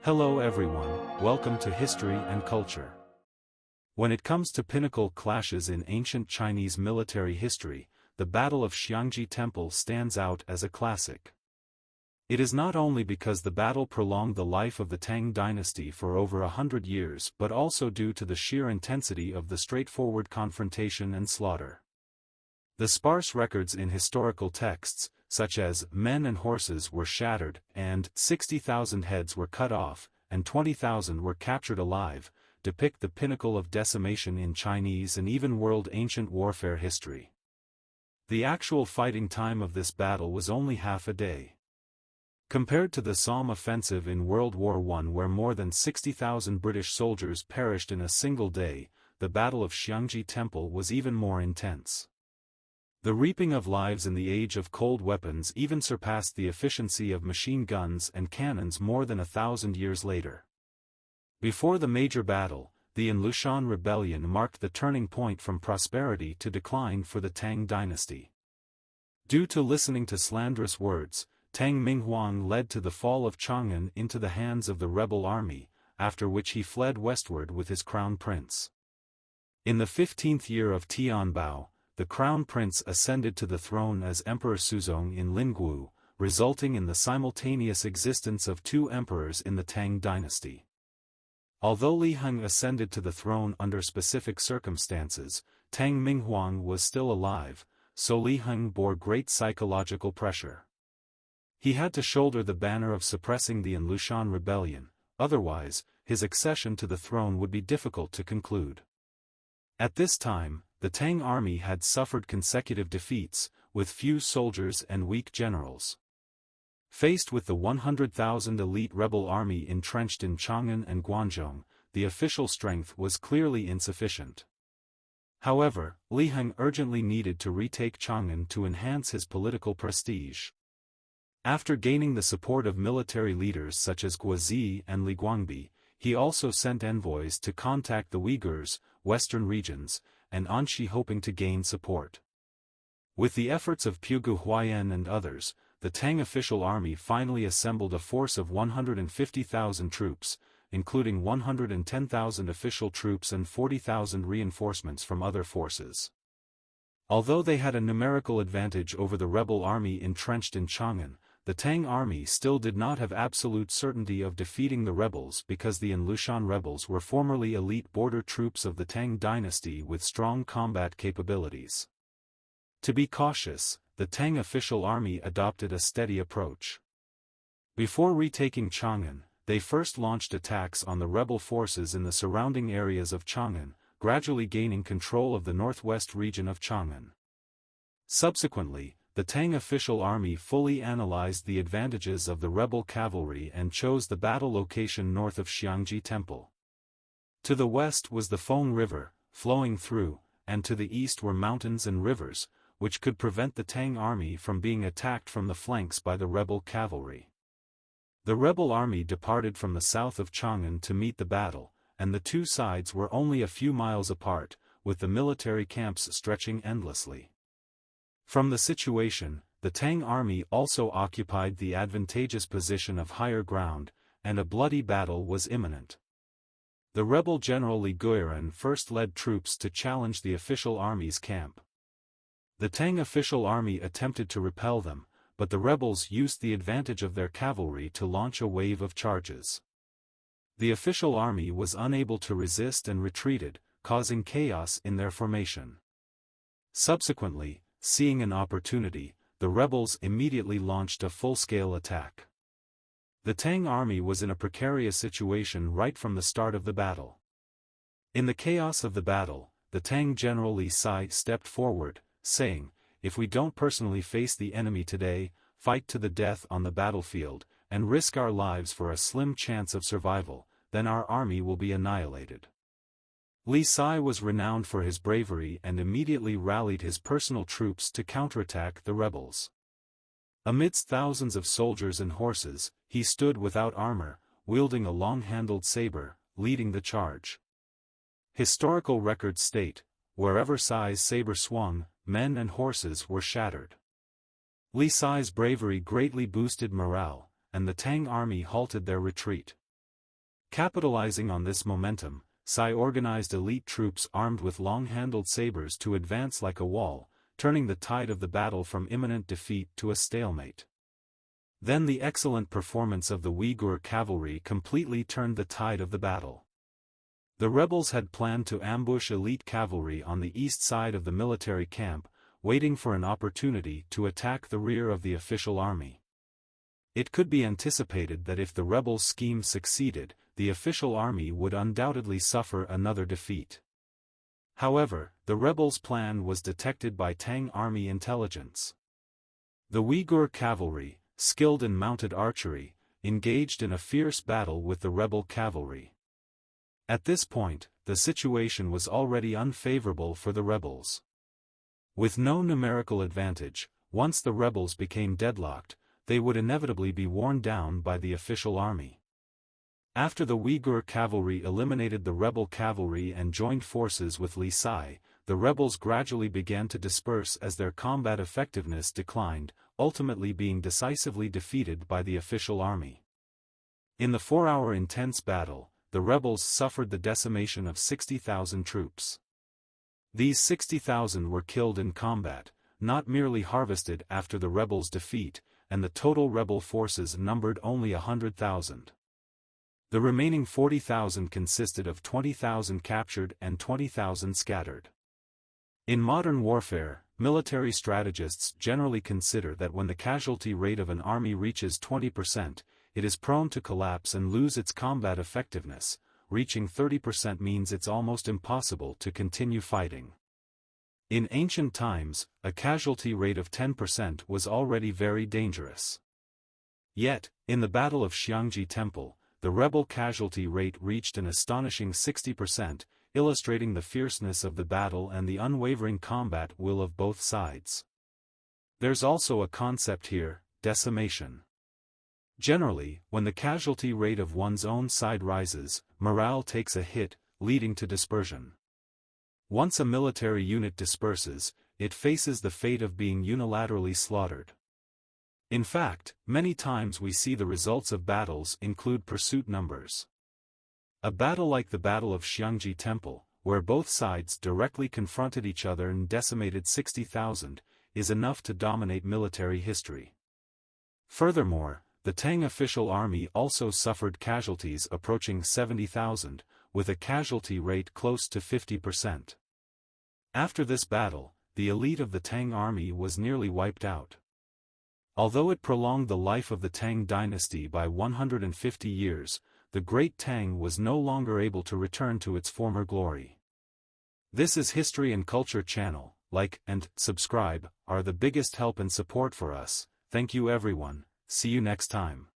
Hello everyone, welcome to History and Culture. When it comes to pinnacle clashes in ancient Chinese military history, the Battle of Xiangji Temple stands out as a classic. It is not only because the battle prolonged the life of the Tang dynasty for over 100 years but also due to the sheer intensity of the straightforward confrontation and slaughter. The sparse records in historical texts, such as men and horses were shattered and 60,000 heads were cut off and 20,000 were captured alive, depict the pinnacle of decimation in Chinese and even world ancient warfare history. The actual fighting time of this battle was only half a day. Compared to the Somme offensive in World War I, where more than 60,000 British soldiers perished in a single day, the Battle of Xiangji Temple was even more intense. The reaping of lives in the age of cold weapons even surpassed the efficiency of machine guns and cannons more than 1,000 years later. Before the major battle, the Enlushan rebellion marked the turning point from prosperity to decline for the Tang dynasty. Due to listening to slanderous words, Tang Minghuang led to the fall of Chongzhen into the hands of the rebel army, after which he fled westward with his crown prince. In the 15th year of Tianbao, the crown prince ascended to the throne as Emperor Suzong in Lingguo, resulting in the simultaneous existence of two emperors in the Tang dynasty. Although Li Heng ascended to the throne under specific circumstances, Tang Minghuang was still alive, so Li Heng bore great psychological pressure. He had to shoulder the banner of suppressing the Enlushan rebellion, otherwise, his accession to the throne would be difficult to conclude. At this time, the Tang army had suffered consecutive defeats, with few soldiers and weak generals. Faced with the 100,000 elite rebel army entrenched in Chongzhen and Guangzhou, the official strength was clearly insufficient. However, Li Heng urgently needed to retake Chongzhen to enhance his political prestige. After gaining the support of military leaders such as Guozi and Li Guangbi, he also sent envoys to contact the Uyghurs, western regions, and Anxi, hoping to gain support. With the efforts of Puyi Huayan and others, the Tang official army finally assembled a force of 150,000 troops, including 110,000 official troops and 40,000 reinforcements from other forces. Although they had a numerical advantage over the rebel army entrenched in Chongzhen, the Tang army still did not have absolute certainty of defeating the rebels because the Enlushan rebels were formerly elite border troops of the Tang dynasty with strong combat capabilities. To be cautious, the Tang official army adopted a steady approach. Before retaking Chongzhen, they first launched attacks on the rebel forces in the surrounding areas of Chongzhen, gradually gaining control of the northwest region of Chongzhen. Subsequently, the Tang official army fully analyzed the advantages of the rebel cavalry and chose the battle location north of Xiangji Temple. To the west was the Feng River, flowing through, and to the east were mountains and rivers, which could prevent the Tang army from being attacked from the flanks by the rebel cavalry. The rebel army departed from the south of Chongzhen to meet the battle, and the two sides were only a few miles apart, with the military camps stretching endlessly. From the situation, the Tang army also occupied the advantageous position of higher ground, and a bloody battle was imminent. The rebel general Li Guiran first led troops to challenge the official army's camp. The Tang official army attempted to repel them, but the rebels used the advantage of their cavalry to launch a wave of charges. The official army was unable to resist and retreated, causing chaos in their formation. Subsequently, seeing an opportunity, the rebels immediately launched a full-scale attack. The Tang army was in a precarious situation right from the start of the battle. In the chaos of the battle, the Tang general Li Sai stepped forward, saying, "If we don't personally face the enemy today, fight to the death on the battlefield, and risk our lives for a slim chance of survival, then our army will be annihilated." Li Sai was renowned for his bravery and immediately rallied his personal troops to counterattack the rebels. Amidst thousands of soldiers and horses, he stood without armor, wielding a long-handled saber, leading the charge. Historical records state, wherever Sai's saber swung, men and horses were shattered. Li Sai's bravery greatly boosted morale, and the Tang army halted their retreat. Capitalizing on this momentum, Xi organized elite troops armed with long-handled sabers to advance like a wall, turning the tide of the battle from imminent defeat to a stalemate. Then the excellent performance of the Uyghur cavalry completely turned the tide of the battle. The rebels had planned to ambush elite cavalry on the east side of the military camp, waiting for an opportunity to attack the rear of the official army. It could be anticipated that if the rebels' scheme succeeded, the official army would undoubtedly suffer another defeat. However, the rebels' plan was detected by Tang army intelligence. The Uyghur cavalry, skilled in mounted archery, engaged in a fierce battle with the rebel cavalry. At this point, the situation was already unfavorable for the rebels. With no numerical advantage, once the rebels became deadlocked, they would inevitably be worn down by the official army. After the Uyghur cavalry eliminated the rebel cavalry and joined forces with Li Sai, the rebels gradually began to disperse as their combat effectiveness declined, ultimately being decisively defeated by the official army. In the 4-hour intense battle, the rebels suffered the decimation of 60,000 troops. These 60,000 were killed in combat, not merely harvested after the rebels' defeat, and the total rebel forces numbered only 100,000. The remaining 40,000 consisted of 20,000 captured and 20,000 scattered. In modern warfare, military strategists generally consider that when the casualty rate of an army reaches 20%, it is prone to collapse and lose its combat effectiveness. Reaching 30% means it's almost impossible to continue fighting. In ancient times, a casualty rate of 10% was already very dangerous. Yet, in the Battle of Xiangji Temple, the rebel casualty rate reached an astonishing 60%, illustrating the fierceness of the battle and the unwavering combat will of both sides. There's also a concept here: decimation. Generally, when the casualty rate of one's own side rises, morale takes a hit, leading to dispersion. Once a military unit disperses, it faces the fate of being unilaterally slaughtered. In fact, many times we see the results of battles include pursuit numbers. A battle like the Battle of Xiangji Temple, where both sides directly confronted each other and decimated 60,000, is enough to dominate military history. Furthermore, the Tang official army also suffered casualties approaching 70,000, with a casualty rate close to 50%. After this battle, the elite of the Tang army was nearly wiped out. Although it prolonged the life of the Tang dynasty by 150 years, the Great Tang was no longer able to return to its former glory. This is History and Culture channel. Like and subscribe are the biggest help and support for us. Thank you everyone. See you next time.